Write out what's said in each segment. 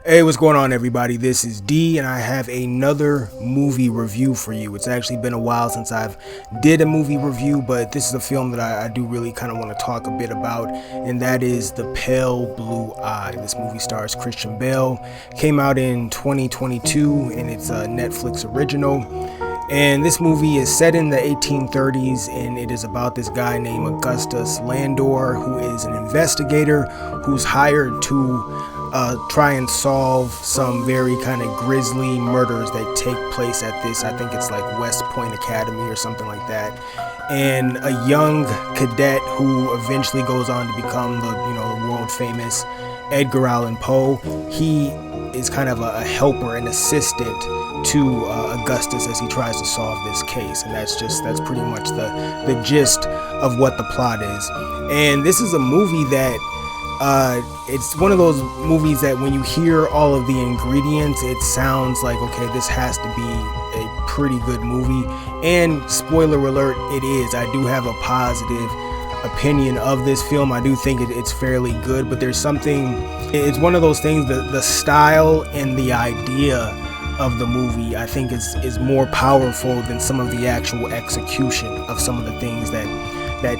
Hey, what's going on, everybody? This is D, and I have another movie review for you. It's actually been a while since I've did a movie review, but this is a film that I do really kind of want to talk a bit about, and that is The Pale Blue Eye. This movie stars Christian Bale, came out in 2022, and it's a Netflix original. And this movie is set in the 1830s, and it is about this guy named Augustus Landor, who is an investigator who's hired to try and solve some very kind of grisly murders that take place at this, I think it's like West Point Academy or something like that. And a young cadet who eventually goes on to become the world famous Edgar Allan Poe. He is kind of a helper, an assistant to Augustus as he tries to solve this case, and that's pretty much the gist of what the plot is. And this is a movie that it's one of those movies that when you hear all of the ingredients, it sounds like, okay, this has to be a pretty good movie. And spoiler alert, it is. I do have a positive opinion of this film. I do think it's fairly good, but there's something, it's one of those things, the style and the idea of the movie, I think is more powerful than some of the actual execution of some of the things that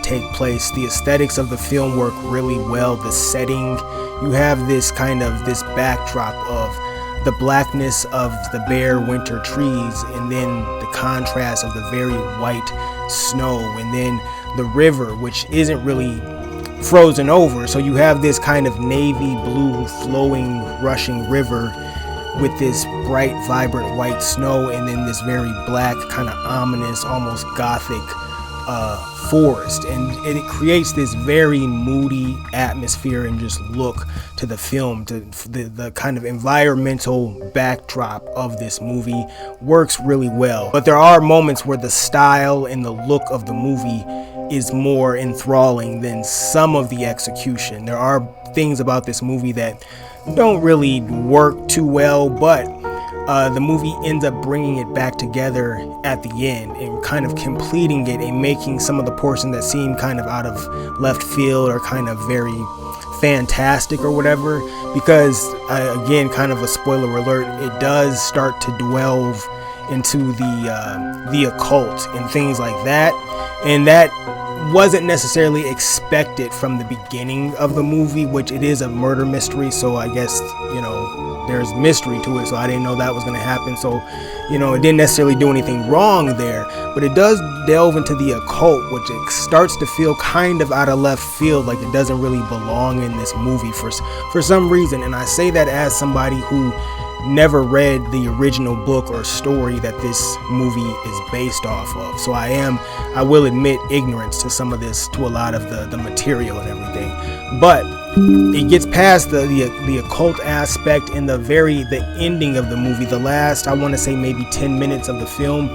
take place. The aesthetics of the film work really well. The setting, you have this backdrop of the blackness of the bare winter trees, and then the contrast of the very white snow, and then the river, which isn't really frozen over. So you have this kind of navy blue flowing rushing river with this bright vibrant white snow, and then this very black kind of ominous, almost gothic forest, and it creates this very moody atmosphere and just look to the film. To the kind of environmental backdrop of this movie works really well, but there are moments where the style and the look of the movie is more enthralling than some of the execution. There are things about this movie that don't really work too well, but the movie ends up bringing it back together at the end and kind of completing it and making some of the portions that seem kind of out of left field or kind of very fantastic or whatever, because again, kind of a spoiler alert, it does start to delve into the occult and things like that, and that wasn't necessarily expected from the beginning of the movie, which it is a murder mystery, so I guess there's mystery to it, so I didn't know that was going to happen. So it didn't necessarily do anything wrong there, but it does delve into the occult, which it starts to feel kind of out of left field, like it doesn't really belong in this movie for some reason. And I say that as somebody who never read the original book or story that this movie is based off of, so I will admit ignorance to some of this, to a lot of the material and everything. But it gets past the occult aspect in the ending of the movie, the last, I want to say maybe 10 minutes of the film.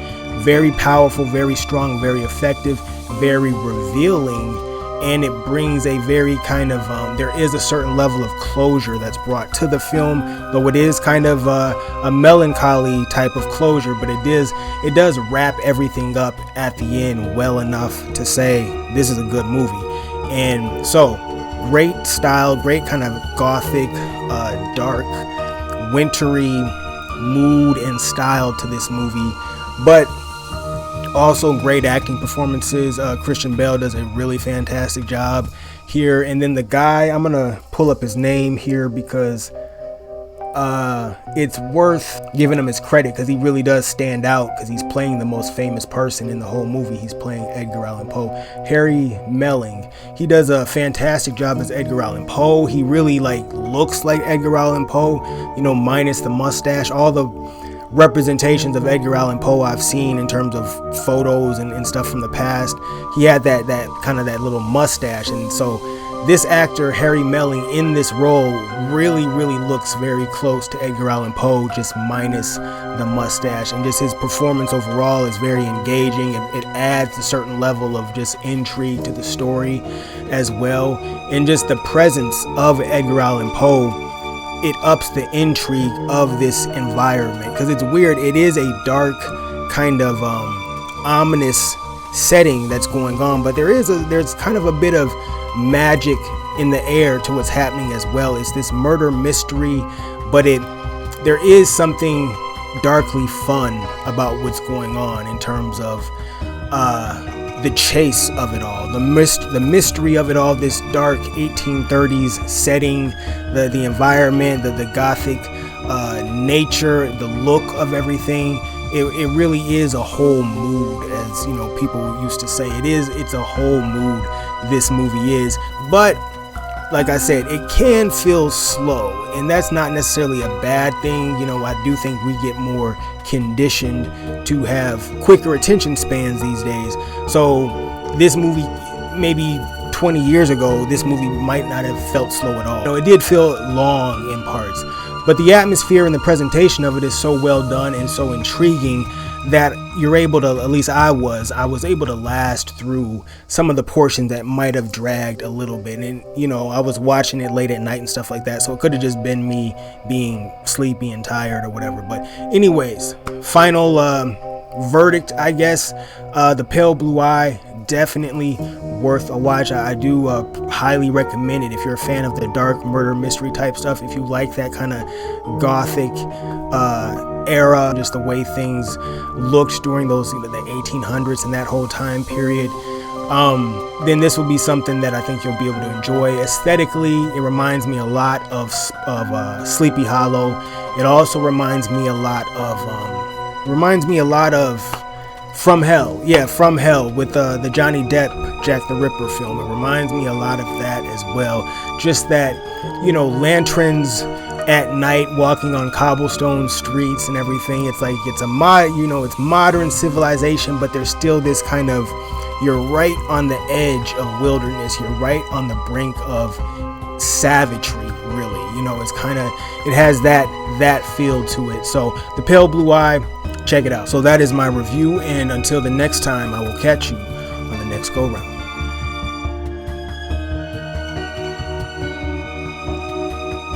Very powerful, very strong, very effective, very revealing, and it brings a very kind of there is a certain level of closure that's brought to the film, though it is kind of a melancholy type of closure, but it does wrap everything up at the end well enough to say this is a good movie. And so great style, great kind of gothic, dark, wintry mood and style to this movie, but also great acting performances. Christian Bale does a really fantastic job here. And then the guy, I'm gonna pull up his name here because it's worth giving him his credit, because he really does stand out, because he's playing the most famous person in the whole movie. He's playing Edgar Allan Poe. Harry Melling, he does a fantastic job as Edgar Allan Poe. He really looks like Edgar Allan Poe, minus the mustache. All the representations of Edgar Allan Poe I've seen in terms of photos and stuff from the past, he had that kind of that little mustache, and so this actor Harry Melling in this role really looks very close to Edgar Allan Poe, just minus the mustache, and just his performance overall is very engaging. It adds a certain level of just intrigue to the story as well, and just the presence of Edgar Allan Poe, it ups the intrigue of this environment, because it's weird. It is a dark kind of ominous setting that's going on, but there's kind of a bit of magic in the air to what's happening as well. It's this murder mystery, but there is something darkly fun about what's going on in terms of the chase of it all, the mystery of it all, this dark 1830s setting, the environment, the gothic nature, the look of everything. It really is a whole mood, as you know, people used to say. It's a whole mood, this movie is. But like I said, it can feel slow, and that's not necessarily a bad thing. You know, I do think we get more conditioned to have quicker attention spans these days. So this movie, maybe 20 years ago, this movie might not have felt slow at all. You know, it did feel long in parts, but the atmosphere and the presentation of it is so well done and so intriguing that you're able to, at least I was able to last through some of the portions that might have dragged a little bit. And you know, I was watching it late at night and stuff like that, so it could have just been me being sleepy and tired or whatever. But anyways, final verdict, I guess, The Pale Blue Eye, definitely worth a watch. I do highly recommend it if you're a fan of the dark murder mystery type stuff, if you like that kind of gothic era, just the way things looked during those, you know, the 1800s and that whole time period, then this will be something that I think you'll be able to enjoy. Aesthetically, it reminds me a lot of Sleepy Hollow. It also reminds me a lot of From Hell. Yeah, From Hell, with the Johnny Depp Jack the Ripper film. It reminds me a lot of that as well. Just that, you know, lanterns at night, walking on cobblestone streets and everything. It's like it's modern civilization, but there's still this kind of, you're right on the edge of wilderness. You're right on the brink of savagery, really. You know, it's kind of, it has that feel to it. So The Pale Blue Eye, check it out. So that is my review, and until the next time, I will catch you on the next go round.